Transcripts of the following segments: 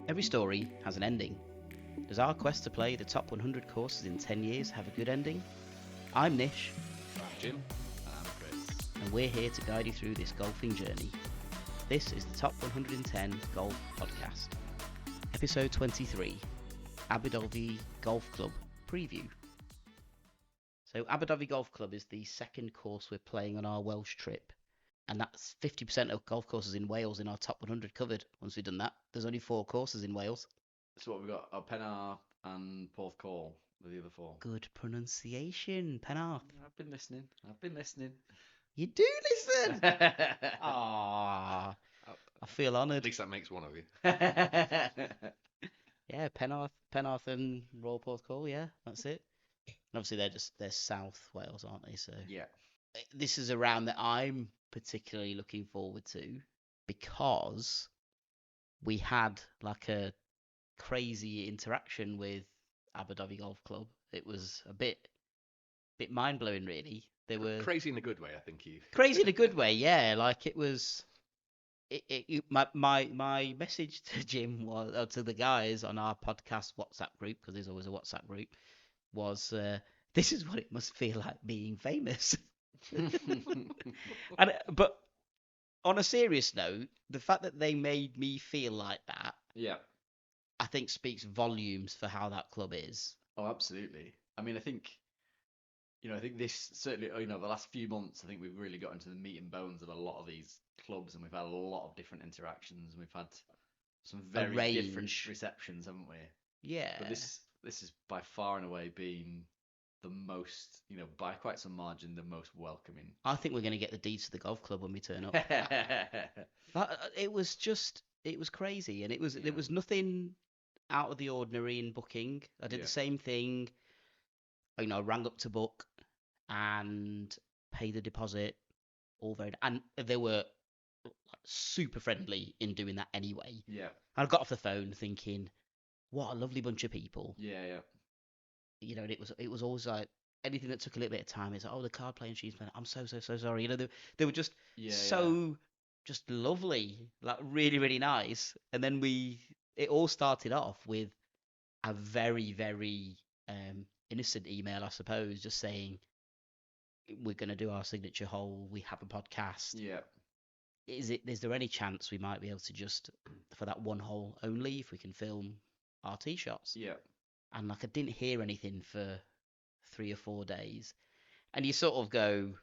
Every story has an ending. Does our quest to play the top 100 courses in 10 years have a good ending? I'm Nish. I'm Jim. I'm Chris. And we're here to guide you through this golfing journey. This is the Top 110 Golf Podcast. Episode 23, Aberdovey Golf Club Preview. So Aberdovey Golf Club is the second course we're playing on our Welsh trip. And that's 50% of golf courses in Wales in our top 100 covered. Once we've done that, there's only 4 courses in Wales. So what we've got? Penarth and Porthcawl are the other 4. Good pronunciation, Penarth. I've been listening. You do listen! Ah, I feel honoured. At least that makes one of you. Yeah, Penarth and Royal Porthcawl, yeah, that's it. And obviously they're South Wales, aren't they? So Yeah. this is a round that I'm particularly looking forward to because we had like a crazy interaction with Aberdovey Golf Club. It was a bit mind blowing, really. They were Crazy in a good way, I think you. crazy in a good way, yeah. Like it was. My message to Jim was to the guys on our podcast WhatsApp group, because there's always a WhatsApp group, was this is what it must feel like being famous. But on a serious note, the fact that they made me feel like that, Yeah. I think speaks volumes for how that club is. Oh, absolutely. I mean, I think this certainly, the last few months, I think we've really got into the meat and bones of a lot of these clubs, and we've had a lot of different interactions, and we've had some very different range. receptions, haven't we? Yeah. But this has by far and away been the most, by quite some margin, the most welcoming. I think we're going to get the deeds to the golf club when we turn up. It was crazy, and there was nothing out of the ordinary in booking. I did the same thing. I rang up to book and pay the deposit. And they were super friendly in doing that anyway. Yeah. I got off the phone thinking, what a lovely bunch of people. Yeah. And it was always like anything that took a little bit of time. It's like, oh, the card playing she's playing. I'm so sorry. They were just just lovely, like really, really nice. And then it all started off with a very, very innocent email, I suppose, just saying we're going to do our signature hole. We have a podcast. Yeah. Is there any chance we might be able to just, for that one hole only, if we can film our tee shots? Yeah. And like I didn't hear anything for 3 or 4 days, and you sort of go,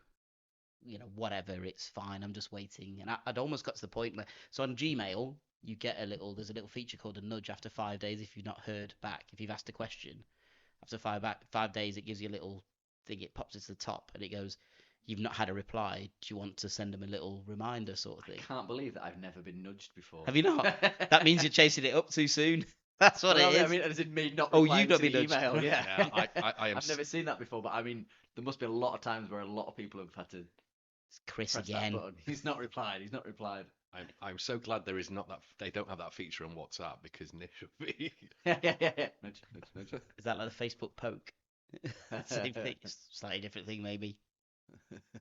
whatever, it's fine. I'm just waiting, and I'd almost got to the point where, so on Gmail you get there's a little feature called a nudge after 5 days if you've not heard back, if you've asked a question. After 5 days, it gives you a little thing. It pops to the top, and it goes, "You've not had a reply. Do you want to send them a little reminder, sort of thing?" I can't believe that I've never been nudged before. Have you not? That means you're chasing it up too soon. That's what it is. I mean, as in me not Oh, replying you've not to the been nudged. email. Yeah. I am. I've never seen that before, but I mean, there must be a lot of times where a lot of people have had to It's Chris press again. that button. He's not replied. I'm so glad there is not that. They don't have that feature on WhatsApp because Nish would be. Nudge. Is that like the Facebook poke? Same thing, slightly different thing maybe.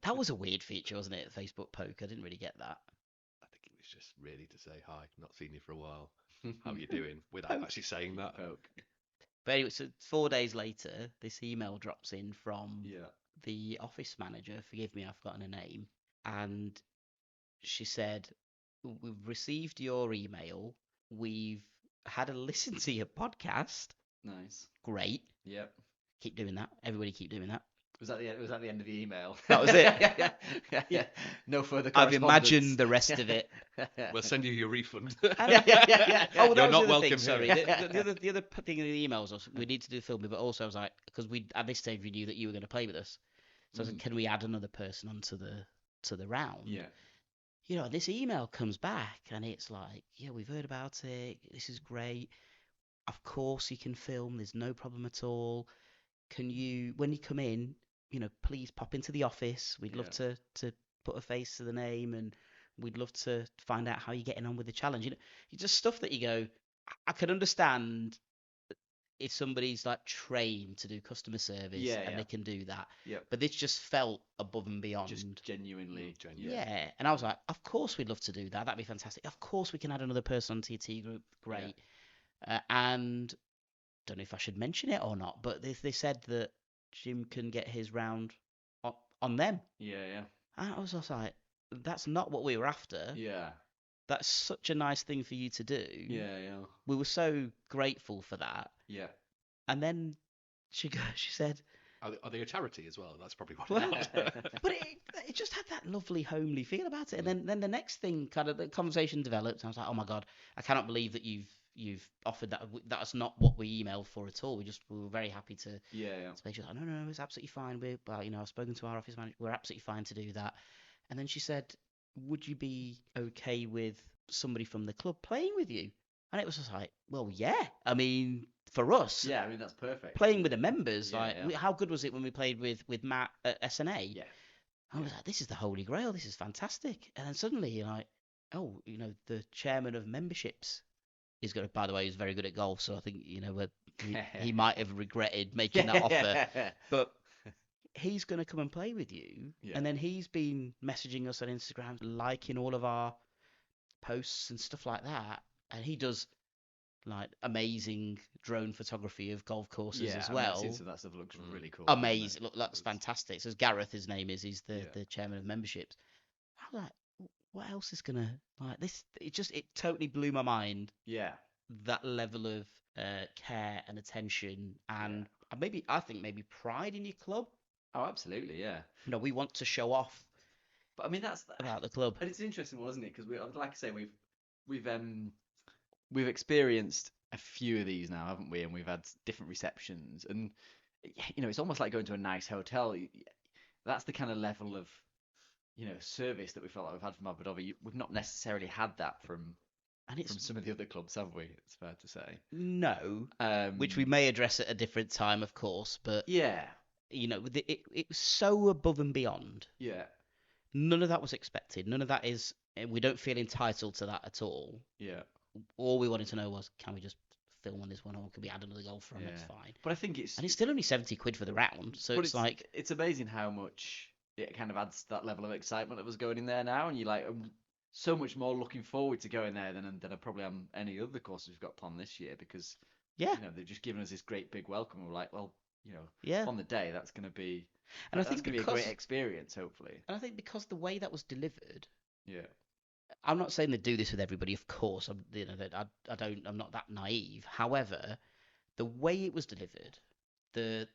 That was a weird feature, wasn't it? The Facebook poke. I didn't really get that. I think it was just really to say hi. Not seen you for a while. How are you doing? Without actually saying that. Poke. But anyway, so 4 days later, this email drops in from Yeah. the office manager. Forgive me, I've forgotten her name. And she said, "We've received your email. We've had a listen to your podcast. Nice. Great. Yep. Keep doing that. Everybody keep doing that." Was that the end of the email? That was it. yeah. No further I've correspondence. imagined the rest of it. We'll send you your refund. Oh, that You're was not the other welcome thing. Sorry, here. the other thing in the emails was we need to do filming, but also I was like, because at this stage we knew that you were going to play with us, so I said, can we add another person onto the round? Yeah. This email comes back and it's like, yeah, we've heard about it. This is great. Of course you can film. There's no problem at all. Can you, when you come in, please pop into the office. We'd love to put a face to the name, and we'd love to find out how you're getting on with the challenge. It's just stuff that you go, I can understand if somebody's like trained to do customer service and they can do that. Yeah. But this just felt above and beyond. Just genuinely. Yeah. And I was like, of course we'd love to do that. That'd be fantastic. Of course we can add another person onto your T group. Great. And don't know if I should mention it or not, but they said that Jim can get his round on them. Yeah. And I was just like, that's not what we were after. Yeah. That's such a nice thing for you to do. Yeah. We were so grateful for that. Yeah. And then she said, Are they a charity as well? That's probably what Well, it was. but it just had that lovely homely feel about it. And then the next thing, kind of the conversation developed. And I was like, oh my God, I cannot believe that you've offered that. That's not what we emailed for at all. We were very happy to. Yeah. So she was like, no, it's absolutely fine. I've spoken to our office manager. We're absolutely fine to do that. And then she said, would you be okay with somebody from the club playing with you? And it was just like, well, yeah. I mean, for us, Yeah, I mean that's perfect. playing with the members, Yeah. how good was it when we played with Matt at SNA? Yeah. I was like, this is the holy grail. This is fantastic. And then suddenly you're like, oh, the chairman of memberships is going to. By the way, he's very good at golf, so I think he might have regretted making that offer. But he's going to come and play with you. Yeah. And then he's been messaging us on Instagram, liking all of our posts and stuff like that. And he does like amazing drone photography of golf courses as well. I've seen some of that stuff. Looks really cool. Amazing. Look, that's fantastic. So Gareth, his name is. He's the chairman of memberships. I was like, what else is gonna like this? It totally blew my mind. Yeah. That level of care and attention, and I think maybe pride in your club. Oh, absolutely, yeah. We want to show off. But I mean, that's about the club. And it's interesting, wasn't it? Because like I say, we've experienced a few of these now, haven't we? And we've had different receptions, and it's almost like going to a nice hotel. That's the kind of level of service that we felt like we've had from Aberdovey. We've not necessarily had that from some of the other clubs, have we? It's fair to say. No, which we may address at a different time, of course. But yeah, it was so above and beyond. Yeah. None of that was expected. None of that is. We don't feel entitled to that at all. Yeah. All we wanted to know was, can we just film on this one, or can we add another golfer on? It's fine. But I think it's still only 70 quid for the round, so it's like it's amazing how much it kind of adds to that level of excitement that was going in there now, and you're like, I'm so much more looking forward to going there than I probably am any other course we've got planned this year, because they've just given us this great big welcome. We're like, well, on the day that's going to be, and I think that's going to be a great experience, hopefully. And I think because the way that was delivered, yeah. I'm not saying they do this with everybody, of course. I'm not that naive. However, the way it was delivered, the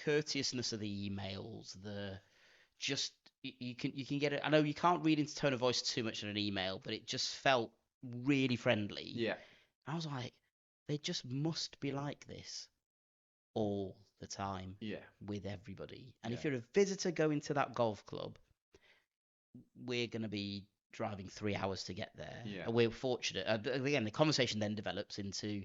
courteousness of the emails, you can get it. I know you can't read into tone of voice too much in an email, but it just felt really friendly. Yeah. I was like, they just must be like this all the time. Yeah. With everybody. And if you're a visitor going to that golf club, we're going to be driving 3 hours to get there. Yeah. And we're fortunate. Again, the conversation then develops into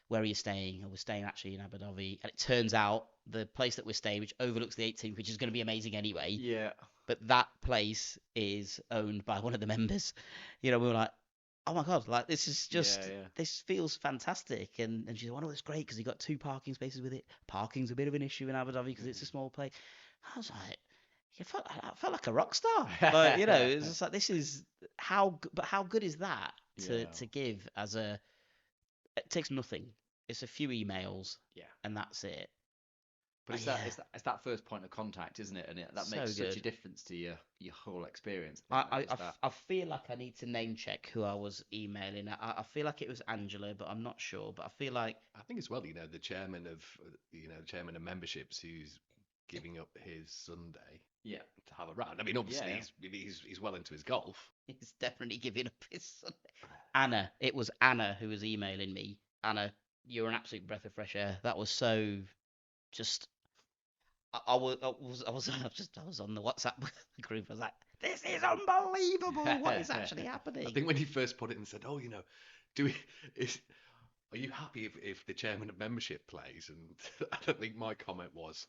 where are you staying? And we're staying actually in Aberdovey. And it turns out the place that we're staying, which overlooks the 18th, which is going to be amazing anyway. Yeah. But that place is owned by one of the members. We were like, oh my God, like this is just, this feels fantastic. And she said, well, no, it's great because you got 2 parking spaces with it. Parking's a bit of an issue in Aberdovey because it's a small place. I was like, I felt like a rock star. Like, it's just like, this is how good is that to give as it takes nothing. It's a few emails, and that's it. But it's that first point of contact, isn't it? And that makes such a difference to your whole experience. I feel like I need to name check who I was emailing. I feel like it was Angela, but I'm not sure. But I feel like I think as well, the chairman of memberships who's giving up his Sunday. Yeah, to have a round. I mean, obviously he's well into his golf. He's definitely giving up his Sunday. Anna, it was Anna who was emailing me. Anna, you're an absolute breath of fresh air. That was so just. I was on the WhatsApp group. I was like, this is unbelievable. What is actually happening? I think when he first put it and said, oh, are you happy if the chairman of membership plays? And I think my comment was,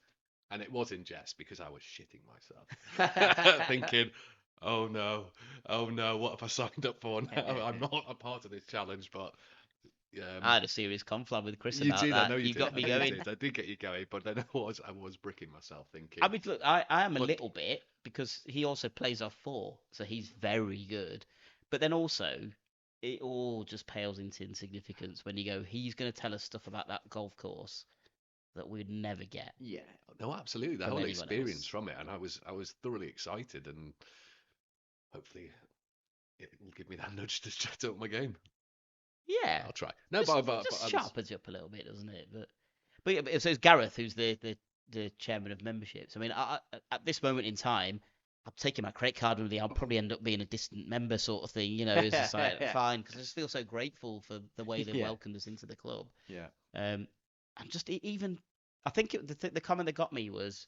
and it was in jest because I was shitting myself, thinking, oh no, what have I signed up for now? I'm not a part of this challenge, but I had a serious conflict with Chris you about did, that. I know you got me going. I did get you going, but then I was bricking myself thinking. I mean, look, I am a little bit because he also plays off 4, so he's very good. But then also, it all just pales into insignificance when you go, he's going to tell us stuff about that golf course that we'd never get Yeah. No, absolutely. The from whole anyone experience else. from it, and I was thoroughly excited, and hopefully it will give me that nudge to chat up my game. Yeah, I'll try. No, just but just I was, sharpens you up a little bit, doesn't it? But yeah, so it's Gareth who's the chairman of memberships. I mean, at this moment in time, I'm taking my credit card with me. I'll probably end up being a distant member sort of thing. You know, it's just like fine because I just feel so grateful for the way they've Yeah. welcomed us into the club. Yeah. And just even, I think the comment that got me was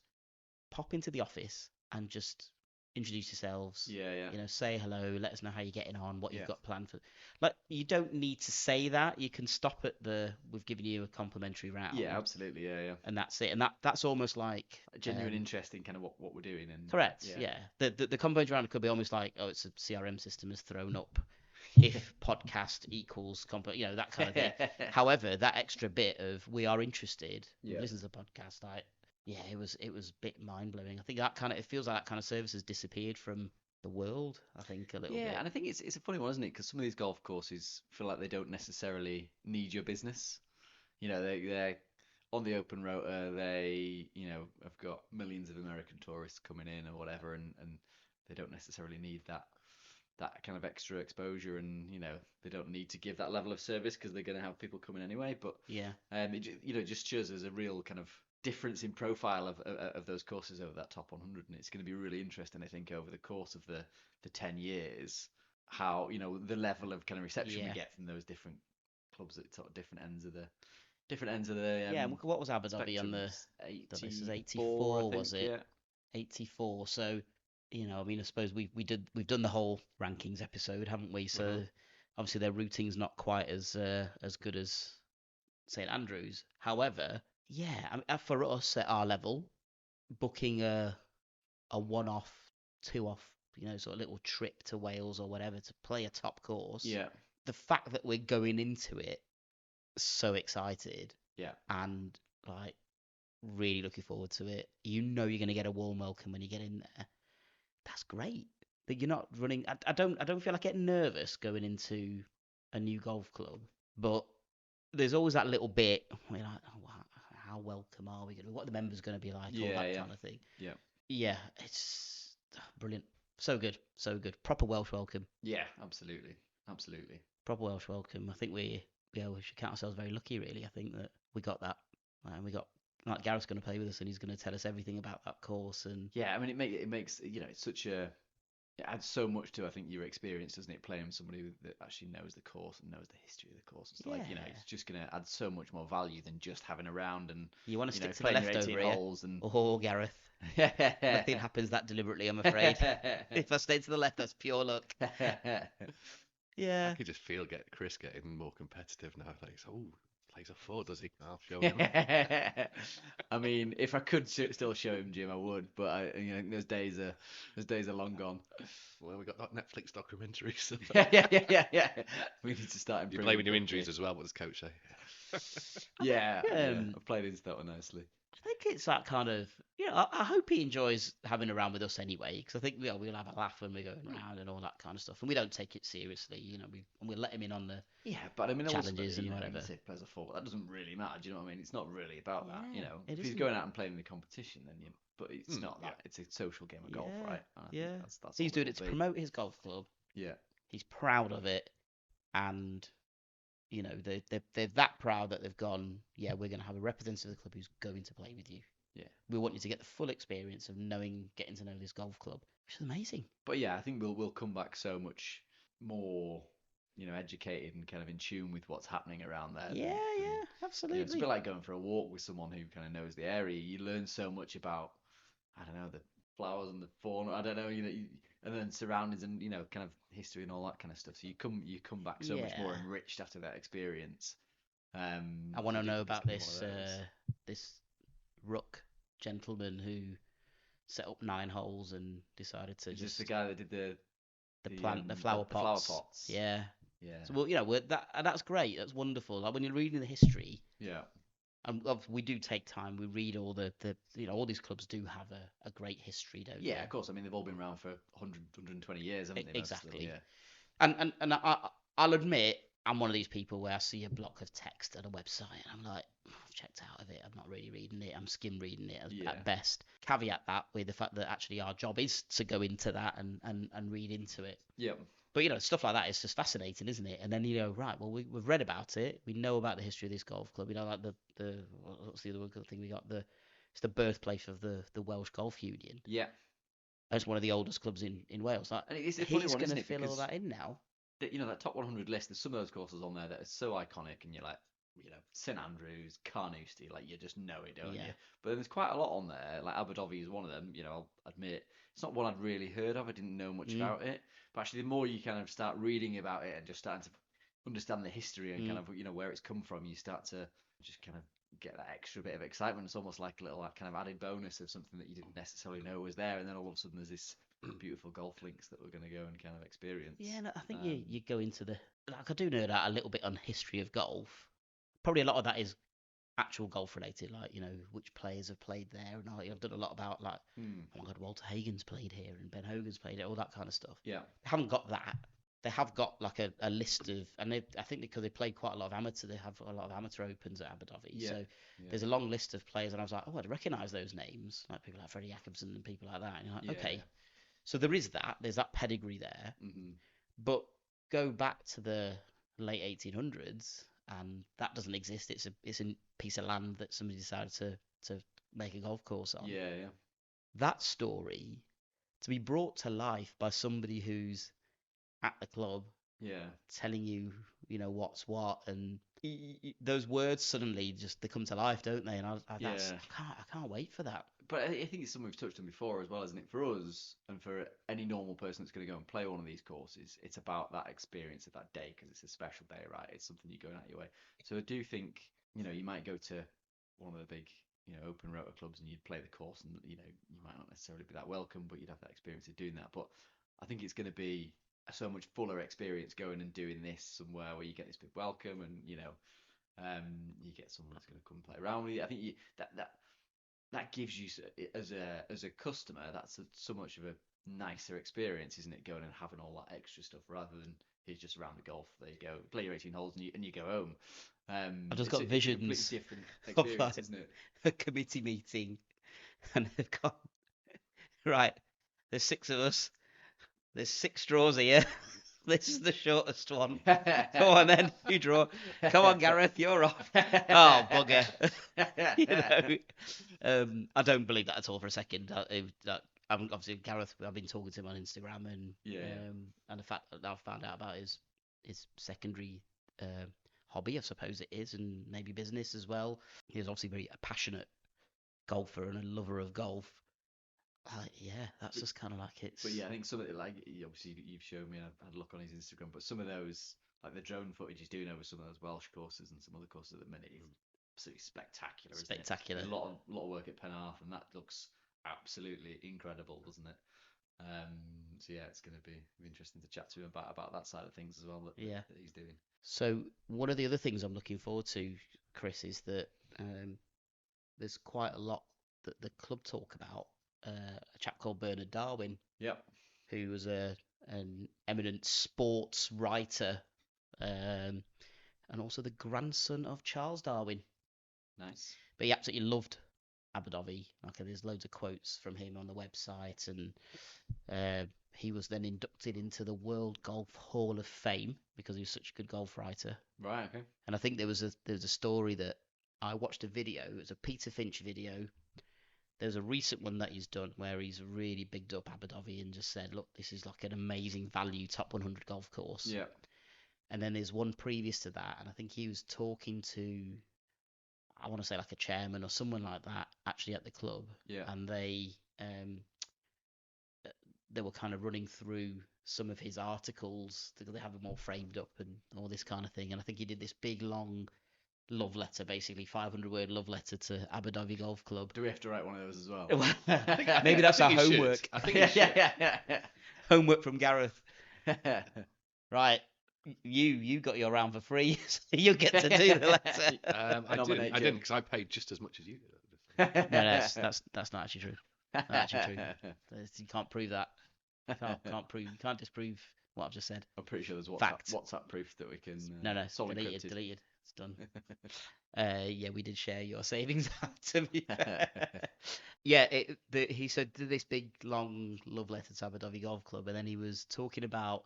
pop into the office and just introduce yourselves. Yeah. You know, say hello, let us know how you're getting on, what Yeah. you've got planned for. Like, you don't need to say that. You can stop at we've given you a complimentary round. Yeah, absolutely. Yeah. And that's it. And that's almost like A genuine interest in kind of what we're doing. And correct. Yeah. Yeah. The complimentary round could be almost like, oh, it's a CRM system has thrown up if podcast equals you know, that kind of thing. However, that extra bit of we are interested, Yeah. listen to the podcast, yeah, it was a bit mind blowing. I think that kind of it feels like that kind of service has disappeared from the world. I think a little bit. Yeah, and I think it's a funny one, isn't it? Because some of these golf courses feel like they don't necessarily need your business. You know, they're on the open rotor. They, you know, have got millions of American tourists coming in or whatever, and they don't necessarily need that kind of extra exposure, and you know, they don't need to give that level of service because they're going to have people coming anyway. But Yeah. it just shows there's a real kind of difference in profile of those courses over that top 100, and it's going to be really interesting, I think, over the course of the 10 years, how, you know, the level of kind of reception we Yeah. get from those different clubs at sort of different ends of the Yeah. And what was Aberdovey on the? spectrums. This is 84, I 84, think, was it? yeah. 84. So, you know, I mean, I suppose we've done the whole rankings episode, haven't we? So obviously their routing's not quite as good as St Andrews. However, yeah, I mean, for us at our level, booking a one-off, two-off, you know, sort of little trip to Wales or whatever to play a top course. Yeah. The fact that we're going into it so excited. Yeah. And like really looking forward to it. You know you're going to get a warm welcome when you get in there. That's great. That you're not running. I don't feel like getting nervous going into a new golf club, but there's always that little bit where you're like, oh, wow, how welcome are we going to be? What are the members going to be like? All that kind of thing. Yeah. Yeah, it's brilliant. So good. So good. Proper Welsh welcome. Yeah, absolutely. Proper Welsh welcome. I think we should count ourselves very lucky, really. I think that we got that. And we got, like, Gareth's going to play with us and he's going to tell us everything about that course. And Yeah, I mean, it makes, you know, it's such a, it adds so much to, I think, your experience, doesn't it? Playing with somebody that actually knows the course and knows the history of the course. It's like, you know, it's just going to add so much more value than just having a round and you want to stick to the playing left your over 18 here. holes and Oh, Gareth. Nothing happens that deliberately, I'm afraid. If I stay to the left, that's pure luck. Yeah. I could just feel Chris getting more competitive now. Like, oh, plays a 4, does he? I'll show him. I mean, if I could still show him, Jim, I would. But those days are long gone. Well, we got that Netflix documentary. So. Yeah. We need to start improving. You play with your injuries as well. What does coach say? Yeah. I've played into that one nicely. I think it's that kind of, I hope he enjoys having a round with us anyway, because I think we'll have a laugh when we're going around and all that kind of stuff, and we don't take it seriously, we'll let him in on the but I mean, challenges and whatever. If he plays a 4, that doesn't really matter. Do you know what I mean? It's not really about that. If he's isn't. going out and playing in the competition, then but it's not that. It's a social game of golf, right? Yeah. That's He's doing it to promote his golf club. Yeah. He's proud of it, and they're that proud that they've gone, yeah, we're going to have a representative of the club who's going to play with you. Yeah. We want you to get the full experience of getting to know this golf club, which is amazing. But yeah, I think we'll come back so much more, educated and kind of in tune with what's happening around there. Yeah, absolutely. It's a bit like going for a walk with someone who kind of knows the area. You learn so much about, I don't know, the flowers and the fauna. I don't know, and then surroundings and kind of history and all that kind of stuff. So you come back so much more enriched after that experience. I want to know about this Rook gentleman who set up 9 holes and decided to just the guy that did the flower pots. Yeah. So that's great. That's wonderful. Like when you're reading the history. Yeah. And we do take time. We read all all these clubs do have a great history, don't they? Yeah, of course. I mean, they've all been around for 100, 120 years, haven't they? Exactly. Yeah. And I'll admit I'm one of these people where I see a block of text at a website and I'm like, I've checked out of it. I'm not really reading it. I'm skim reading it at best. Caveat that with the fact that actually our job is to go into that and read into it. Yeah. But stuff like that is just fascinating, isn't it? And then right, well we've read about it. We know about the history of this golf club. We know like the what's the other good thing we got? It's the birthplace of the Welsh Golf Union. Yeah. It's one of the oldest clubs in Wales. Like, and it's a funny one, going isn't to it? fill all Because that in now. that top 100 list, there's some of those courses on there that are so iconic, and you're like, St Andrews, Carnoustie, like you just know it, don't you? But then there's quite a lot on there. Like Aberdovey is one of them. I'll admit it's not one I'd really heard of. I didn't know much about it. But actually, the more you kind of start reading about it and just starting to understand the history and kind of where it's come from, you start to just kind of get that extra bit of excitement. It's almost like a little kind of added bonus of something that you didn't necessarily know was there, and then all of a sudden there's this beautiful golf links that we're going to go and kind of experience. Yeah, and I think you go into I do nerd out a little bit on history of golf. Probably a lot of that is actual golf related, like which players have played there, and I've done a lot about like oh my god, Walter Hagen's played here and Ben Hogan's played it, all that kind of stuff. Yeah, they haven't got that. They have got like a list of, and I think because they played quite a lot of amateur, they have a lot of amateur opens at Aberdovey. Yeah. So there's a long list of players, and I was like, oh, I'd recognise those names, like people like Freddie Jacobson and people like that. And you're like, okay. So there is that. There's that pedigree there. But go back to the late 1800s, and that doesn't exist. It's a piece of land that somebody decided to make a golf course on. Yeah. That story to be brought to life by somebody who's at the club, telling you, what's what, and those words suddenly they come to life, don't they? And I can't wait for that. But I think it's something we've touched on before as well, isn't it? For us and for any normal person that's going to go and play one of these courses, it's about that experience of that day because it's a special day, right? It's something you're going out your way. So I do think, you might go to one of the big, open rotor clubs and you'd play the course and, you might not necessarily be that welcome, but you'd have that experience of doing that. But I think it's going to be a so much fuller experience going and doing this somewhere where you get this big welcome and, you get someone that's going to come play around with you. I think that gives you, as a customer, that's so much of a nicer experience, isn't it? Going and having all that extra stuff rather than here's just a round of golf. There you go, play your 18 holes and you go home. I've just got visions. It's a completely different experience, isn't it? A committee meeting, and they've got right. There's 6 of us. There's 6 straws here. This is the shortest one. Go on then, you draw. Come on, Gareth, you're off. Oh, bugger. I don't believe that at all for a second. Obviously, Gareth, I've been talking to him on Instagram, and the fact that I've found out about his secondary hobby, I suppose it is, and maybe business as well. He's obviously very a passionate golfer and a lover of golf. That's just kind of like it's. But I think some of it, like obviously you've shown me, I've had a look on his Instagram, but some of those, like the drone footage he's doing over some of those Welsh courses and some other courses at the minute, is absolutely spectacular. Spectacular. Isn't it? A lot of work at Penarth, and that looks absolutely incredible, doesn't it? So it's going to be interesting to chat to him about that side of things as well that he's doing. So one of the other things I'm looking forward to, Chris, is that there's quite a lot that the club talk about. A chap called Bernard Darwin, who was an eminent sports writer, and also the grandson of Charles Darwin. Nice. But he absolutely loved Aberdovey. There's loads of quotes from him on the website, and he was then inducted into the World Golf Hall of Fame because he was such a good golf writer. Right. Okay. And I think there was a story that I watched a video. It was a Peter Finch video. There's a recent one that he's done where he's really bigged up Aberdovey and just said, look, this is like an amazing value top 100 golf course. Yeah. And then there's one previous to that, and I think he was talking to, I want to say like a chairman or someone like that, actually at the club. Yeah. And they were kind of running through some of his articles. They have them all framed up and all this kind of thing. And I think he did this big, long love letter, basically 500-word love letter to Aberdovey Golf Club. Do we have to write one of those as well? Maybe that's our homework. I think yeah. Homework from Gareth. Right, you got your round for free, so you get to do the letter. I didn't because I paid just as much as you did. No, that's not actually true. Not actually true. You can't prove that. You can't disprove what I've just said. I'm pretty sure there's Fact. WhatsApp proof that we can. No, solid deleted, encrypted. deleted. It's done. Yeah, we did share your savings out, to be fair. Yeah, he said this big long love letter to Aberdovey Golf Club, and then he was talking about,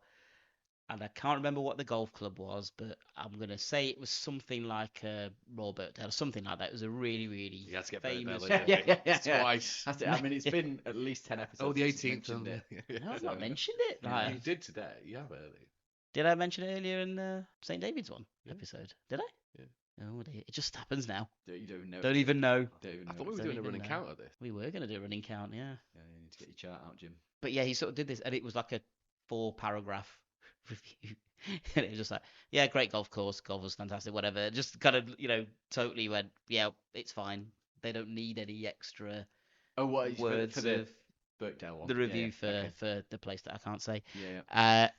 and I can't remember what the golf club was, but I'm gonna say it was something like Royal Birkdale or something like that. It was a really, really You had to get famous. Birkdale, didn't you? Yeah. Twice. I mean, it's been at least 10 episodes. Oh, the since you 18th. mentioned it. No, I've not mentioned it. Yeah. Like, You did today. You have early. did I mention it earlier in St David's one Yeah. episode? Did I? Yeah. Oh dear, it just happens now. You don't even know. Don't even know. Don't even I know. thought we were Don't doing a even running know. count of this. We were gonna do a running count, yeah. Yeah, you need to get your chart out, Jim. But yeah, he sort of did this, and it was like a 4-paragraph review. And it was just like, yeah, great golf course, golf was fantastic, whatever. Just kind of, totally went, yeah, it's fine. They don't need any extra Oh, what words for the of Birkdale one? the review okay. for the place that I can't say. Yeah.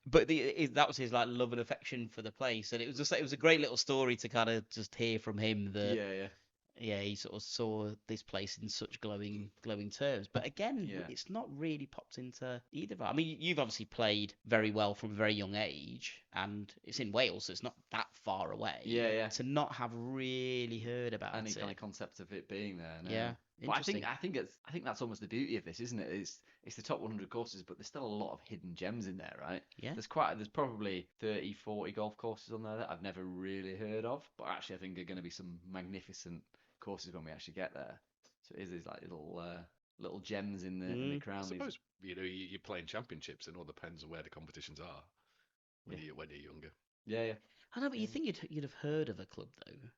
But that was his like love and affection for the place, and it was a great little story to kind of just hear from him that Yeah. he sort of saw this place in such glowing terms. But again, Yeah. it's not really popped into either of our. I mean, you've obviously played very well from a very young age, and it's in Wales, so it's not that far away. Yeah. To not have really heard about Any it. kind of concept of it being there. No. Yeah. But Interesting. I think that's almost the beauty of this, isn't it? It's the top 100 courses, but there's still a lot of hidden gems in there, right? Yeah. There's probably 30, 40 golf courses on there that I've never really heard of, but actually I think are going to be some magnificent courses when we actually get there. So it is like little gems in the I crown. suppose you're playing championships, and all depends on where the competitions are when you're younger. Yeah. I know, but you think you'd have heard of a club though.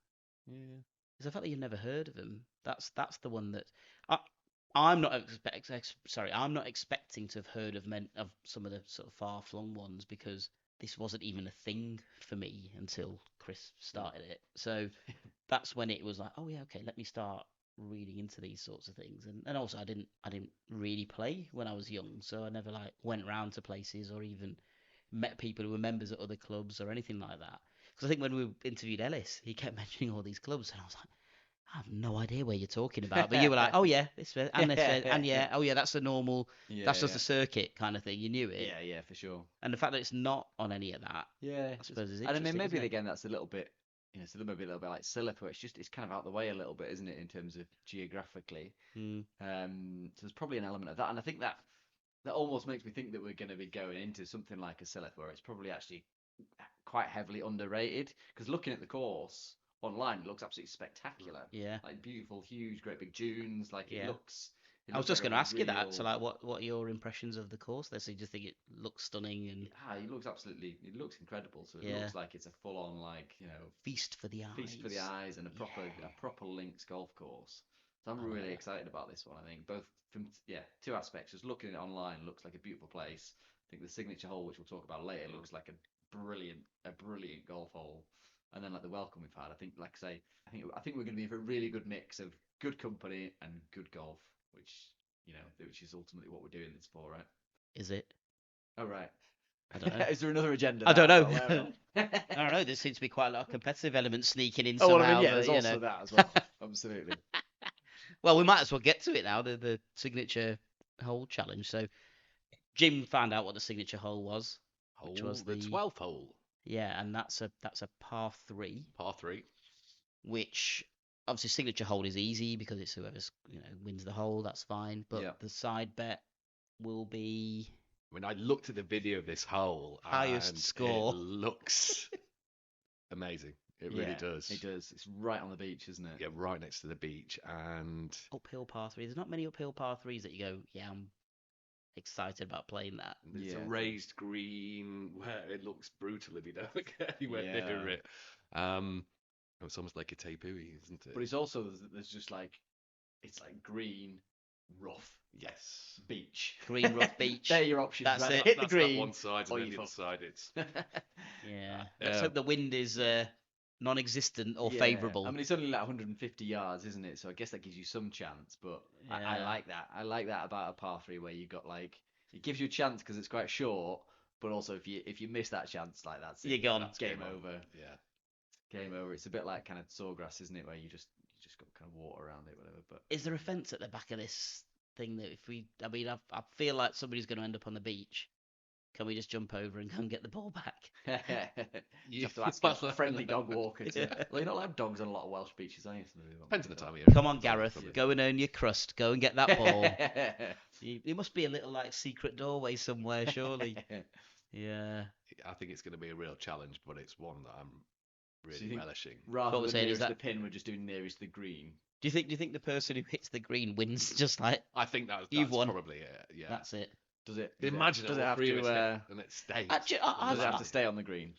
Yeah. Because the fact that you've never heard of them, that's the one that I'm not I'm not expecting to have heard of some of the sort of far-flung ones, because this wasn't even a thing for me until Chris started it. So that's when it was like, oh yeah, okay, let me start reading into these sorts of things. And also I didn't really play when I was young, so I never like went round to places or even met people who were members at other clubs or anything like that. Because I think when we interviewed Ellis, he kept mentioning all these clubs, and I was like, I have no idea where you're talking about. But you were like, oh yeah, this and this and yeah, oh yeah, that's a normal, that's just a circuit kind of thing. You knew it. Yeah, for sure. And the fact that it's not on any of that, Yeah, I suppose is and I interesting. mean, maybe isn't it? again that's a little bit, it's maybe a little bit like Silipo. It's kind of out the way a little bit, isn't it, in terms of geographically? So there's probably an element of that, and I think that almost makes me think that we're going to be going into something like a Silipo, where it's probably actually quite heavily underrated. Because looking at the course online, it looks absolutely spectacular. Yeah. Like beautiful, huge, great big dunes. Like it looks. I was just like going to ask you that. real- So like, what are your impressions of the course there? So you just think it looks stunning and It looks incredible. So it Yeah. looks like it's a full on feast for the eyes. feast for the eyes and a proper links golf course. So I'm really excited about this one. I think both from two aspects. Just looking at it online, it looks like a beautiful place. I think the signature hole, which we'll talk about later, looks like a brilliant golf hole. And then like the welcome we've had, I think, like I say, I think we're going to be a really good mix of good company and good golf, which is ultimately what we're doing this for, right? Is it? Oh right. I don't know. Is there another agenda? I don't that I'm know. not aware of? I don't know. There seems to be quite a lot of competitive elements sneaking in Oh, somehow. well, I mean, yeah, but, there's you also know. that as well. Absolutely. Well, we might as well get to it now. The signature hole challenge. So Jim found out what the signature hole was, which was the 12th hole. Yeah, and that's a par 3. Par 3. Which obviously signature hole is easy because it's whoever's wins the hole. That's fine. But the side bet will be. I mean, I looked at the video of this hole. Highest and score. It looks amazing. It really does. It does. It's right on the beach, isn't it? Yeah, right next to the beach. And uphill par 3. There's not many uphill par 3s that you go, yeah, I'm excited about playing that. There's a raised green where it looks brutal if you don't get anywhere near it. It's almost like a tapui, isn't it? But it's also there's just like it's like green, rough, beach. Green rough beach. They're your options. That's right? it. Hit the That's green. that one side, or and then you the other side it's. Yeah. Let's hope the wind is non-existent or favourable. I mean, it's only like 150 yards, isn't it? So I guess that gives you some chance. But I like that. I like that about a par 3 where you got like it gives you a chance because it's quite short. But also if you miss that chance, like that's it. You're gone. That's game over. Yeah. Game over. It's a bit like kind of sawgrass, isn't it? Where you just got kind of water around it, whatever. But is there a fence at the back of this thing that I feel like somebody's going to end up on the beach Can we just jump over and go and get the ball back? You have to ask a friendly dog walker to. Well, you're not allowed dogs on a lot of Welsh beaches, are you? Depends on the time of year. Come on, Gareth, go and earn your crust. Go and get that ball. There must be a little like secret doorway somewhere, surely. Yeah. I think it's going to be a real challenge, but it's one that I'm really relishing. Rather What we're than saying is nearest that- the pin, we're just doing nearest the green. Do you think the person who hits the green wins? Just like I think that's You've won. probably it. Yeah. that's it. Does it? Imagine does all it have three of us to? hit and it stays. Actually, Does it have to stay on the green?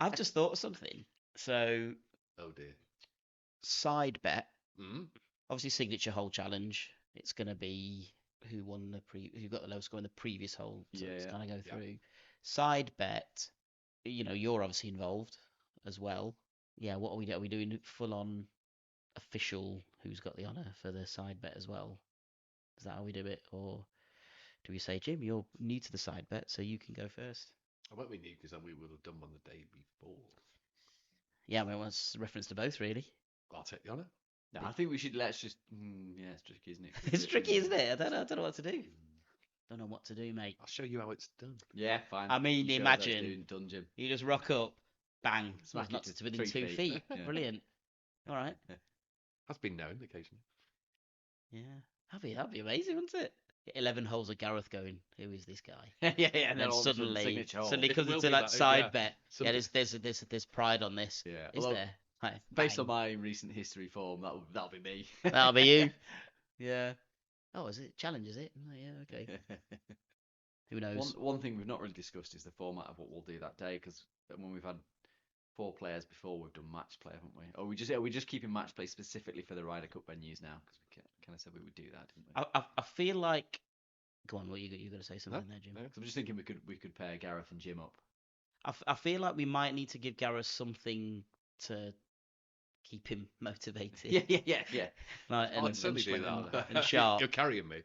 I've just thought of something. So Oh dear. side bet. Mm? Obviously, signature hole challenge. It's going to be who got the lowest score in the previous hole. So it's Yeah. kind of go Yeah. through. Side bet. You're obviously involved as well. Yeah. What are we doing? Are we doing full on official? Who's got the honour for the side bet as well? Is that how we do it, or do we say, Jim, you're new to the side bet, so you can go first? I won't be new because we would have done one the day before. Yeah, I mean, it's reference to both, really. I'll take the honour. No, I think we should. Let's just. Yeah, it's tricky, isn't it? It's tricky, isn't it? I don't know what to do. Don't know what to do, mate. I'll show you how it's done. Yeah, fine. I mean, You show us how it's imagine done, Jim. you just rock up, bang, Smack it not to to within 3 2 feet. feet. Yeah. Brilliant. All right. Has been known occasionally. Yeah, that'd be amazing, wouldn't it? 11 holes of Gareth going. Who is this guy? yeah, and And then all of a sudden, suddenly signature hole. because It will it's be like that, side yeah. bet. Something- Yeah, there's pride on this. Yeah, Is although, there? Right, based on bang. my recent history form, that'll be me. That'll be you. Yeah. Oh, is it challenge? Is it? Oh, yeah. Okay. Who knows? One thing we've not really discussed is the format of what we'll do that day, because when we've had 4 players before, we've done match play, haven't we? Or are we just keeping match play specifically for the Ryder Cup venues now? Because we kind of said we would do that, didn't we? I feel like. Go on. What you going to say something there, Jim? No? So I'm just thinking we could pair Gareth and Jim up. I feel like we might need to give Gareth something to keep him motivated. Yeah. Like, I'll and certainly do that. and sharp. You're carrying me.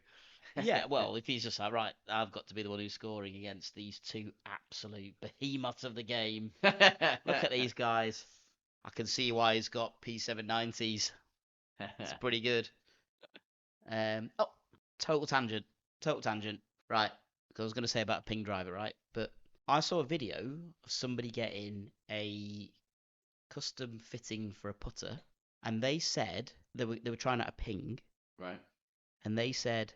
Yeah, well, if he's just like, right, I've got to be the one who's scoring against these 2 absolute behemoths of the game. Look at these guys. I can see why he's got P790s. It's pretty good. Total tangent. Right, because I was going to say about a ping driver, right? But I saw a video of somebody getting a custom fitting for a putter, and they said they were trying out a ping, Right. and they said,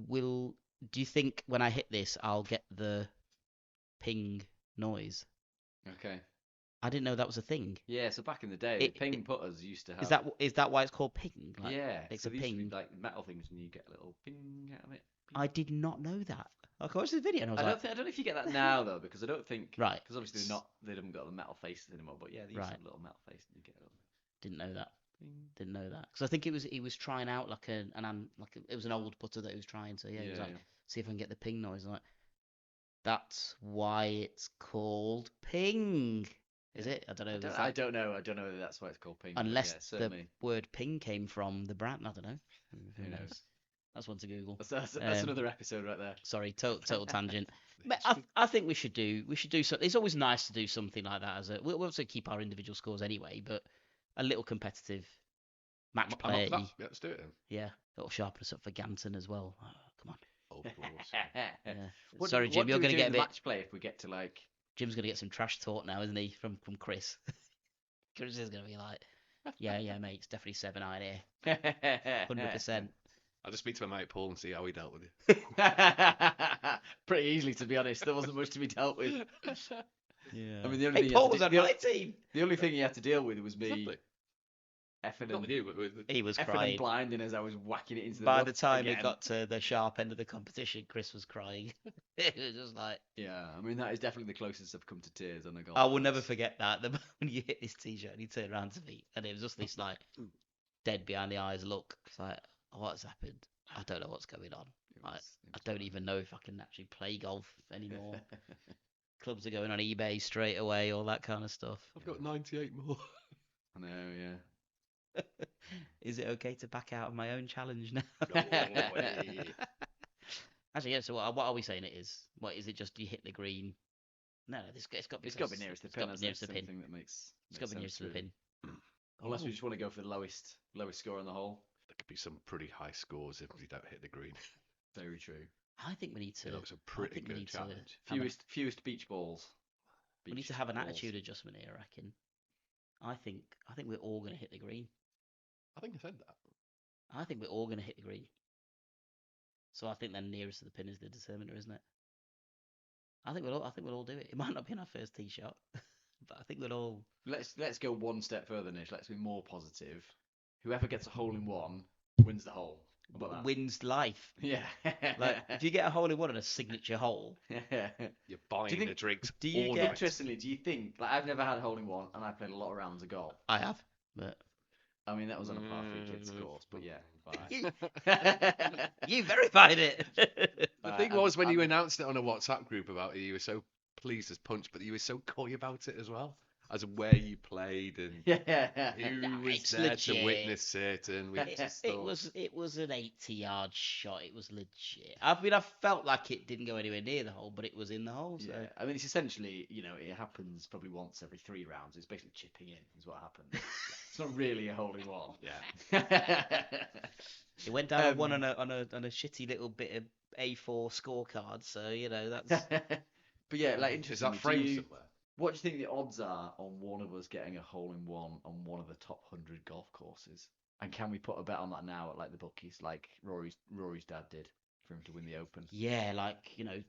do you think when I hit this I'll get the ping noise? Okay. I didn't know that was a thing. Yeah. So back in the day, It- the ping putters used to have. Is that why it's called ping? Like, yeah. it's so a they used to be ping. like metal things, and you get a little ping out of it. Ping. I did not know that. I watched this video and I was like, I don't know if you get that now though, because I don't think. Right. Because obviously they haven't got the metal faces anymore. But yeah, they used to Right. have a little metal face, and you get a little didn't know that. ping. Didn't know that because I think he was trying out like it was an old putter that he was trying to he was like see if I can get the ping noise. I'm like, that's why it's called ping. Is it? I don't know. I don't know. I don't know that that's why it's called ping. but Unless yeah, the certainly. word ping came from the brand. I don't know. Who knows? That's one to Google. That's Um, another episode right there. Sorry, total tangent. But I think we should do something. It's always nice to do something like that. We'll also keep our individual scores anyway, but a little competitive match I'm up play. for that. Yeah, let's do it then. Yeah, that'll sharpen us up for Ganton as well. Oh, come on. Oh, of course. Yeah. What Sorry, do- Jim, what you're do we going to do get in a the bit. match play if we get to like. Jim's going to get some trash talk now, isn't he? From Chris. Chris is going to be like, yeah, mate, it's definitely 7-iron here, 100%. I'll just speak to my mate Paul and see how he dealt with it. Pretty easily, to be honest. There wasn't much to be dealt with. Yeah. I mean, the only Hey, thing Paul you was had on to, my team. the only thing you had to deal with was me Exactly. effing Not and, with you, but with He was effing and crying. blinding as I was whacking it into the By rough the time again. it got to the sharp end of the competition, Chris was crying. It was just like, Yeah, I mean that is definitely the closest I've come to tears on a golf. I will course. never forget that. The moment you hit this t-shirt and he turned around to me, and it was just this like dead behind the eyes look. It's like, what's happened? I don't know what's going on. It Like, was I don't even know if I can actually play golf anymore. Clubs are going on eBay straight away, all that kind of stuff. I've got 98 more. I know, yeah. Is it okay to back out of my own challenge now? No way. Actually, yeah. So what are we saying it is? What is it? Just you hit the green? No, it's got to be. It's got to be nearest the it's pin. got to be nearest the pin. Something that makes. It's got to be nearest to the pin. Unless we just want to go for the lowest score on the hole. There could be some pretty high scores if we don't hit the green. Very true. I think we need to. It looks a I pretty think we good need to challenge. have Fewest beach balls. we need to Beached have an balls. attitude adjustment here. I reckon. I think we're all going to hit the green. I think I said that. I think we're all going to hit the green. So I think then nearest to the pin is the determiner, isn't it? I think we'll all do it. It might not be in our first tee shot, but I think we'll all. Let's go one step further, Nish. Let's be more positive. Whoever gets a hole in one wins the hole. How about that? Wins life. Yeah. Like if you get a hole in one on a signature hole, You're buying think- the drinks. do you all get- night. Interestingly, do you think like I've never had a hole in one, and I played a lot of rounds of golf. I have, but I mean that was on a par 3 kids course, but yeah. you, Fine. you verified it. The thing was when you announced it on a WhatsApp group about it, you were so pleased as punch, but you were so coy about it as well, as where you played and Yeah. who Nah, was it's there legit. to witness it. And we just It thought, was an 80-yard shot. It was legit. I mean, I felt like it didn't go anywhere near the hole, but it was in the hole. So Yeah, I mean it's essentially, it happens probably once every 3 rounds. It's basically chipping in is what happens. It's not really a hole in one. yeah, it went down on one on a shitty little bit of A4 scorecard. So that's But yeah, like is interesting. that framed somewhere? What do you think the odds are on one of us getting a hole in one on one of the top 100 golf courses? And can we put a bet on that now at like the bookies, like Rory's dad did for him to win the Open? yeah, like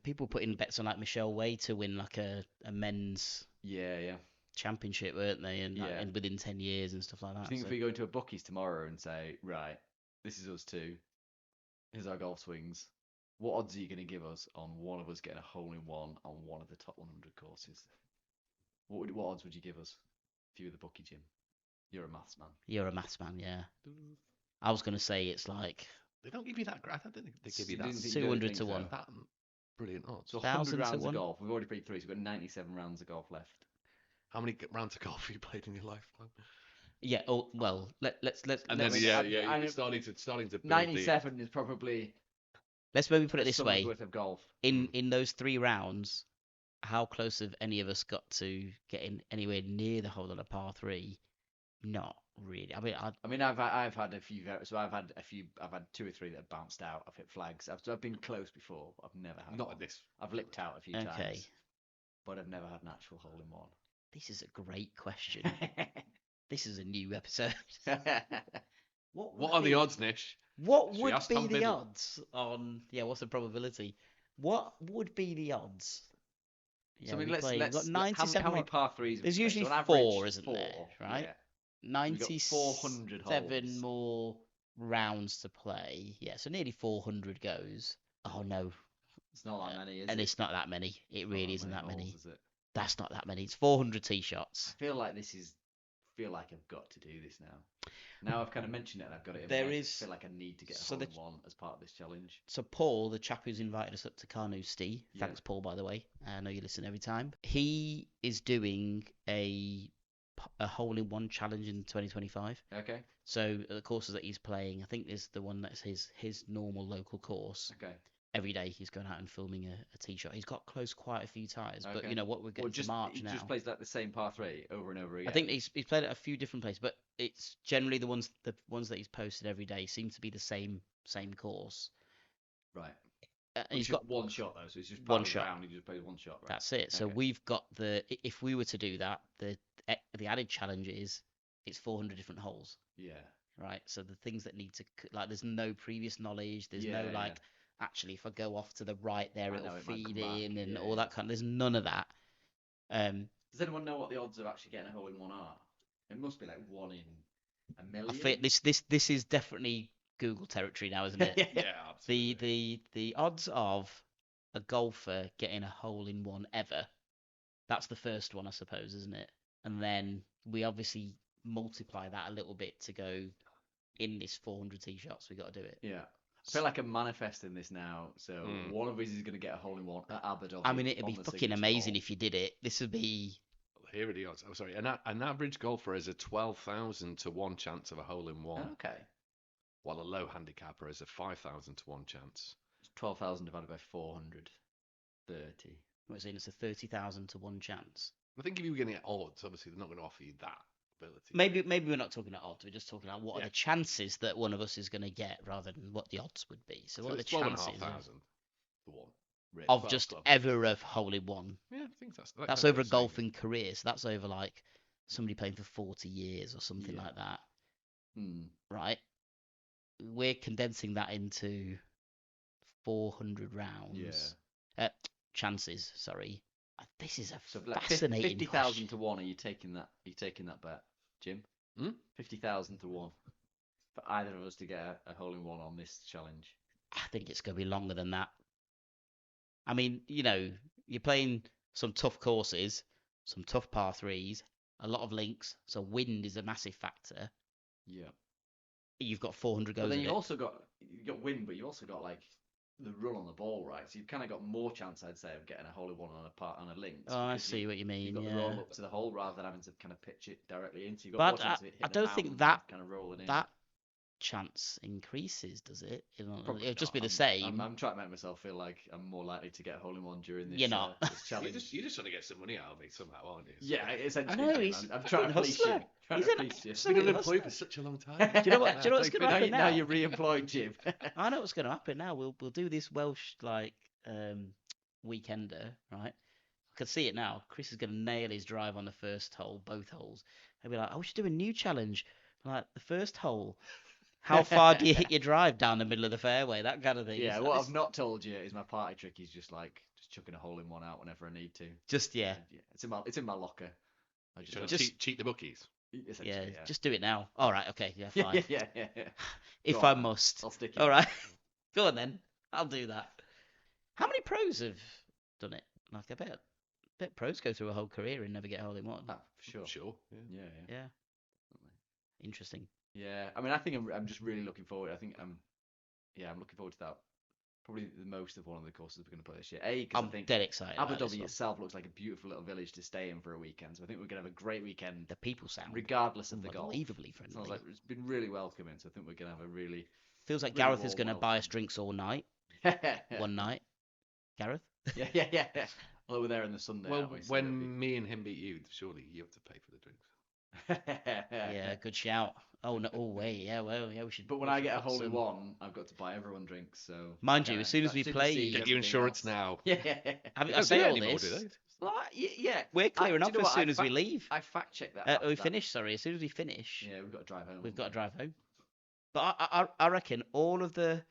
people putting bets on like Michelle Way to win like a men's Yeah. championship, weren't they? And like, Yeah. and within 10 years and stuff like Do that. you think so- if we go into a bookies tomorrow and say, right, this is us two, here's our golf swings, what odds are you going to give us on one of us getting a hole in one on one of the top 100 courses? What odds would you give us if you were the bookie, Jim? You're a maths man. You're a maths man, yeah. I was gonna say it's like They don't give you that. I don't think they give you You that. didn't think- you don't 200 think to so? 1. That brilliant odds. So 1,000 100 to rounds 1. of golf. We've already played 3, so we've got 97 rounds of golf left. How many rounds of golf have you played in your lifetime? Yeah. Oh well. Let's And then Let's- you're starting to build the 97 is probably let's maybe put it a this summer's way. worth of golf. In those 3 rounds, how close have any of us got to getting anywhere near the hole on a par 3? Not really. I mean, I mean, I've had a few. So I've had 2 or 3 that have bounced out. I've hit flags. I've been close before. But I've never had. Not one. at this. I've lipped out a few okay. times, but I've never had an actual hole in one. This is a great question. This is a new episode. What are the odds, Nish? What Should we would ask be Tom the Biddle? odds on? Yeah, what's the probability? What would be the odds? Yeah, So I mean, we let's play- we've got how 97 many more- par threes? have There's we played? usually So on 4, average, isn't there, 4, right? Yeah. We've got 400 97 holes. more rounds to play. Yeah, so nearly 400 goes. Oh no, It's not that many, is and it? it's not that many. It really isn't that many. holes, is it? That's not that many. It's 400 tee I shots. feel like I've got to do this now. Now I've kind of mentioned it and I've got it in There my head. is- I feel like I need to get a so hole the- in one as part of this challenge. So Paul, the chap who's invited us up to Carnoustie, Yeah. thanks Paul by the way. I know you listen every time. He is doing a hole-in-one challenge in 2025. Okay. So the courses that he's playing, I think is the one that's his normal local course. Okay. Every day he's going out and filming a tee shot. He's got close quite a few times, but Okay. you know what, we're getting to March he now. just plays like the same par 3 over and over again. I think he's played at a few different places, but it's generally the ones that he's posted every day seem to be the same course. Right. And He's he's got one shot though, so he's just one one shot. round. He just plays one shot. Right. that's it. So Okay. we've got if we were to do that, the added challenge is it's 400 different holes, Yeah. right? So the things that need to like there's no previous knowledge, there's Yeah, no yeah. like actually if I go off to the right there I it'll know, it might feed come back. in and Yeah, all yeah. that kind. There's none of that. Does anyone know what the odds of actually getting a hole in one are? It must be like 1 in a million. I feel this is definitely Google territory now, isn't it? Yeah, absolutely. The odds of a golfer getting a hole in one ever, that's the first one, I suppose, isn't it? And then we obviously multiply that a little bit to go in this 400 tee shots. We got to do it. Yeah. I feel like I'm manifesting this now. So Mm. one of us is going to get a hole in one at Aberdovey. I mean, it'd on be the fucking signature amazing hole. if you did it. This would be. Here are the odds. Oh, sorry. An average golfer has a 12,000 to 1 chance of a hole in one, Okay. while a low handicapper has a 5,000 to 1 chance. It's 12,000 divided by 430. What was it? It's a 30,000 to 1 chance. I think if you were getting odds, obviously they're not going to offer you that ability. Maybe we're not talking about odds. We're just talking about what are Yeah. the chances that one of us is going to get, rather than what the odds would be. So what are the it's 12,500. chances? The one. Really? of 12 just club. ever of hole-in-one. Yeah, I think that's That's what over a it's saying. golfing career, so that's over like somebody playing for 40 years or something Yeah. like that, Hmm. right? We're condensing that into 400 rounds. Chances, sorry. This is a So like fascinating 50,000 question. to 1, are you taking that? Are you taking that bet, Jim? Hmm? 50,000 to 1 for either of us to get a hole-in-one on this challenge. I think it's going to be longer than that. I mean, you're playing some tough courses, some tough par threes, a lot of links, so wind is a massive factor. Yeah. You've got 400 But goes then at you it. also got wind, but you also got like the run on the ball, right? So you've kind of got more chance, I'd say, of getting a hole-in-one on a link. Oh, I because see what you mean. You've got the Yeah, roll up to the hole rather than having to kind of pitch it directly into. You've got more but chance of it I hitting the don't mountain think that kind of rolling in. that chance increases, does it? Probably It'll just not. be the same. I'm trying to make myself feel like I'm more likely to get a hole-in-one during this, You're not. this challenge. You're just trying to get some money out of me somehow, aren't you? Yeah, I essentially, know, Jim. he's I'm trying to fleece you. hustler. Trying He's to an fleece you. I've been absolute unemployed for hustler. such a long time. Do you know what? Do you know what's going to happen now now? you're re-employed, Jim. I know what's going to happen now. We'll do this Welsh weekender, right? I can see it now. Chris is going to nail his drive on the first hole, both holes. He'll be like, "Oh, we should do a new challenge." Like the first hole, how far do you hit your drive down the middle of the fairway? That kind of thing. Yeah, It's what like I've not told you is my party trick is just chucking a hole-in-one out whenever I need to. yeah, Yeah, it's in my locker. I You're trying just to Just- cheat the bookies. essentially, yeah. yeah. Just do it now. All right, okay, yeah, Yeah, fine. yeah. If Go I on, man. must. I'll stick All it. right, go on then. I'll do that. How many pros have done it? Like I bet pros go through a whole career and never get a hole in one. Ah, for sure. Sure. Yeah. Yeah, yeah. Yeah, interesting. Yeah, I mean, I think I'm just really looking forward. I think I'm looking forward to that. Probably the most of one of the courses we're going to play this year. Because I I'm think dead excited. about this Aberdovey one. itself looks like a beautiful little village to stay in for a weekend. So I think we're going to have a great weekend, The people sound regardless of the golf. unbelievably Sounds friendly. like it's been really welcoming. So I think we're going to have a really, Feels like really Gareth is warm going to buy us welcome. drinks all night. One night. Gareth? Yeah. Well, we're there on the Sunday. Well, aren't we? So it'll when me and him beat you, surely you have to pay for the drinks. Yeah, good shout. Oh no! Oh wait, yeah. Well, yeah. We should. But when we I should get a put hole in some- one, I've got to buy everyone drinks. So Mind you, as soon as that we supersedes play- Get your everything insurance else. now. Yeah. I Don't say do it all anymore, do this. they? Well, yeah. We're clearing do off you know as what? soon as we leave. I fact checked that. We that- finish. Sorry, as soon as we finish, Yeah, we've got to drive home. we've got to drive home. But I reckon all of the,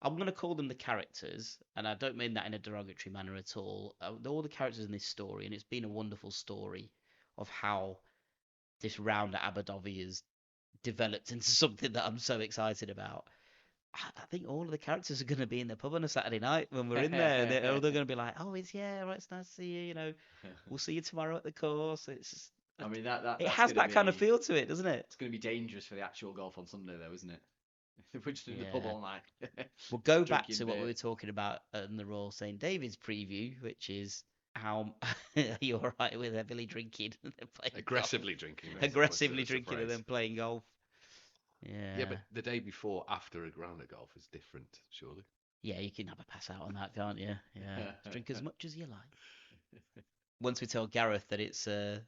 I'm gonna call them the characters, and I don't mean that in a derogatory manner at all. All the characters in this story, and it's been a wonderful story of how this round at Aberdovey has developed into something that I'm so excited about. I think all of the characters are going to be in the pub on a Saturday night when we're in there. They're going to be like, "Oh, it's right, it's nice to see you. We'll see you tomorrow at the course." It's I mean, it that's has gonna that kind of be- feel to it, doesn't it? It's going to be dangerous for the actual golf on Sunday, though, isn't it? If we're just in the pub Yeah. all night. We'll go back Drinking to what we beer. were talking about in the Royal St David's preview, which is how you're all right with heavily drinking and then playing golf. Aggressively drinking. that's aggressively the drinking and phrase. then playing golf. Yeah. Yeah, but the day before, after a round of golf is different, surely. Yeah, you can have a pass out on that, can't you? Yeah. Drink as much as you like. Once we tell Gareth that it's a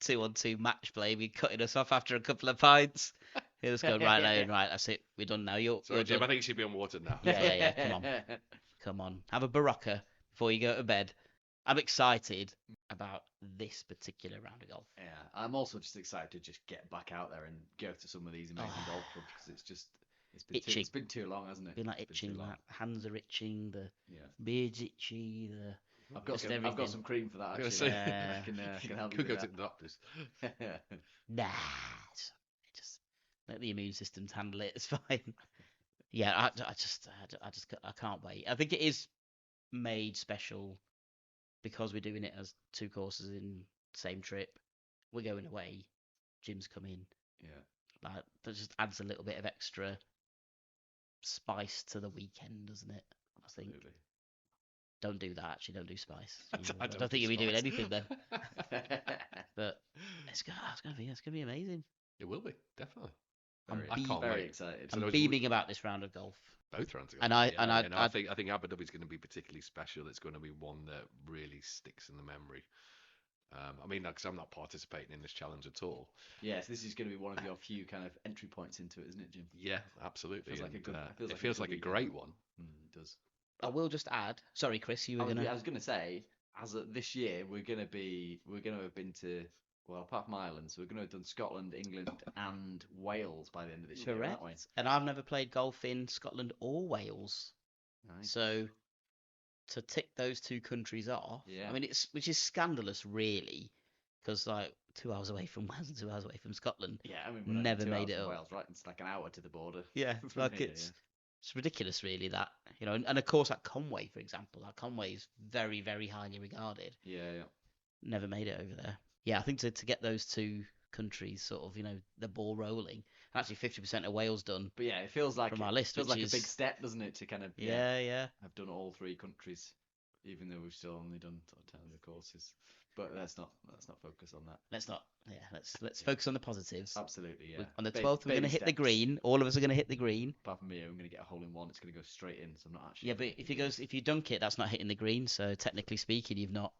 2-on-2 match play, we're cutting us off after a couple of pints. He'll just go, right, now, right, that's it. We're done now. You're Sorry, Jim, done. I think you should be on water now. Yeah. Come on. Come on. Have a Barocca before you go to bed. I'm excited about this particular round of golf. Yeah, I'm also just excited to just get back out there and go to some of these amazing golf clubs because Itching. it's been too long, hasn't it? Been like It's been itching, too long. like hands are itching, the Yeah. beard's itchy, the I've got just I've got everything. some cream for that. I was Actually, gonna say- I can help you Could go with to the doctors. that. nah. Just let the immune systems handle it. It's fine. Yeah, I can't wait. I think it is made special because we're doing it as two courses in the same trip. We're going away. Jim's coming. Yeah. Like that just adds a little bit of extra spice to the weekend, doesn't it? I think. Absolutely. Don't do that. Actually, don't do spice. I I don't think you'll be doing anything then. then. But it's gonna be amazing. It will be, definitely. I'm Very, I can't very wait. excited. So I'm those- being about this round of golf. Both rounds of And golf, I- yeah, and I- yeah, no, I think Aberdovey's going to be particularly special. It's going to be one that really sticks in the memory. I mean, because I'm not participating in this challenge at all. Yes, this is going to be one of your few kind of entry points into it, isn't it, Jim? Yeah, absolutely. Feels like a and, good- it feels like a feels good like a weekend. great one. It does. I will just add. Sorry, Chris, you were I gonna. was gonna say, as of this year, we're gonna have been to, well, apart from Ireland, so we're gonna have done Scotland, England, and Wales by the end of this year, aren't we? Correct. And I've never played golf in Scotland or Wales. Nice. So to tick those two countries off, Yeah. I mean, which is scandalous, really, because like 2 hours away from Wales and 2 hours away from Scotland. Yeah, I mean, we're only Never 2 made hours it from up. Wales, right? It's like an hour to the border. Yeah, from like here, it's ridiculous, really. That and of course, at Conway, for example, that Conway is very, very highly regarded. yeah. Never made it over there. Yeah, I think to get those two countries sort of the ball rolling. Actually, 50% of Wales done. But yeah, it feels like From our list, feels which like is- a big step, doesn't it? To kind of Yeah. have done all 3 countries, even though we've still only done sort of 10 of the courses. But let's not focus on that. Let's focus on the positives. Absolutely, yeah. On the 12th, we're going to Baby hit the steps. green. All of us are going to hit the green. Apart from me, I'm going to get a hole in one. It's going to go straight in, so I'm not actually. Yeah, but if you dunk it, that's not hitting the green. So technically speaking, you've not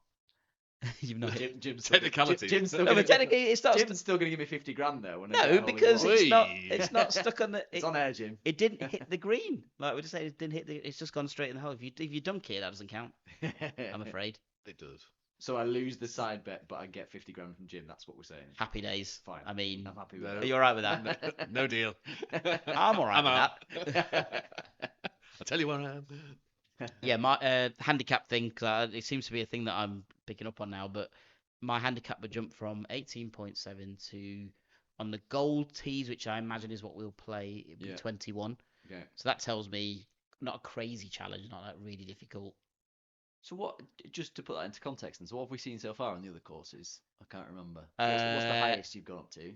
hit. Jim's Technicalities. Jim's still No, gonna but technically, it's not. Jim's still going to give me 50 grand though. When I get a No, hole in because one. it's not stuck on the. It's on air, Jim. It didn't hit the green. Like we just say, it didn't hit the. It's just gone straight in the hole. If you dunk it, that doesn't count. I'm afraid. It does. So I lose the side bet, but I get 50 grand from Jim. That's what we're saying. Happy days. Fine. I mean, I'm happy with No. are you all right with that? No deal. I'm all right I'm with out. that. I'll tell you where I am. Yeah, my handicap thing, cause it seems to be a thing that I'm picking up on now, but my handicap would jump from 18.7 to, on the gold tees, which I imagine is what we'll play, it'd be Yeah. 21. Okay. So that tells me not a crazy challenge, not like really difficult. So what? Just to put that into context, and so what have we seen so far on the other courses? I can't remember. What's the highest you've gone up to?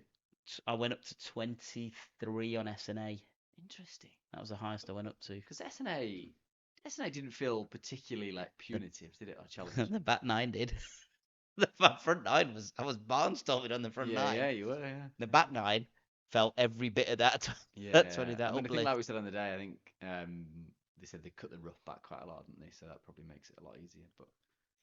I went up to 23 on SNA. Interesting. That was the highest I went up to. Because SNA didn't feel particularly like punitive, did it? Or challenge. The back nine did. The front nine I was barnstorming on the front nine. Yeah, you were. Yeah. The back nine felt every bit of that. Yeah. That's only that I mean, I think, uplift. like we said on the day, I think they said they cut the rough back quite a lot, didn't they? So that probably makes it a lot easier. But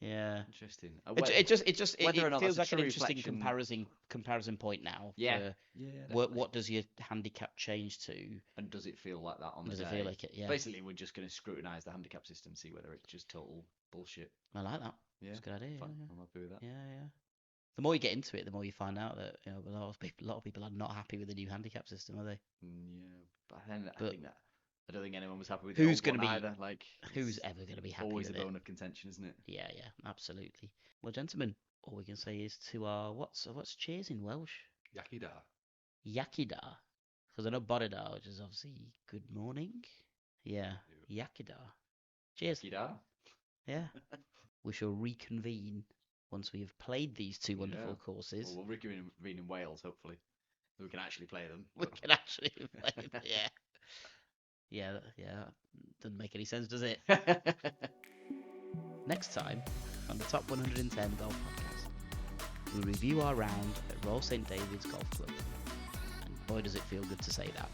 Yeah. interesting. It or not feels that's like a an true interesting reflection- comparison point now. Yeah. for Yeah. what does your handicap change to? And does it feel like that on the Does day? it feel like it? Yeah. Basically, we're just going to scrutinise the handicap system, see whether it's just total bullshit. I like that. Yeah. It's a good idea. Fine. Yeah, I'm happy with that. yeah. The more you get into it, the more you find out that a lot of people are not happy with the new handicap system, are they? Yeah, but then But I don't think anyone was happy with who's the old gonna one be- either. Like, Who's it's ever going to be happy always with a it? bone of contention, isn't it? Yeah, absolutely. Well, gentlemen, all we can say is to our what's cheers in Welsh? Yakida. Yakida. Because I know Bodida, which is obviously good morning. Yeah, Yakida. Cheers. Gida. Yeah. We shall reconvene once we have played these two wonderful Yeah. courses. Well, we'll reconvene in Wales, hopefully. So we can actually play them. We can actually play them. Yeah. Yeah. Doesn't make any sense, does it? Next time on the Top 110 Golf Podcast, we'll review our round at Royal St David's Golf Club. And boy, does it feel good to say that.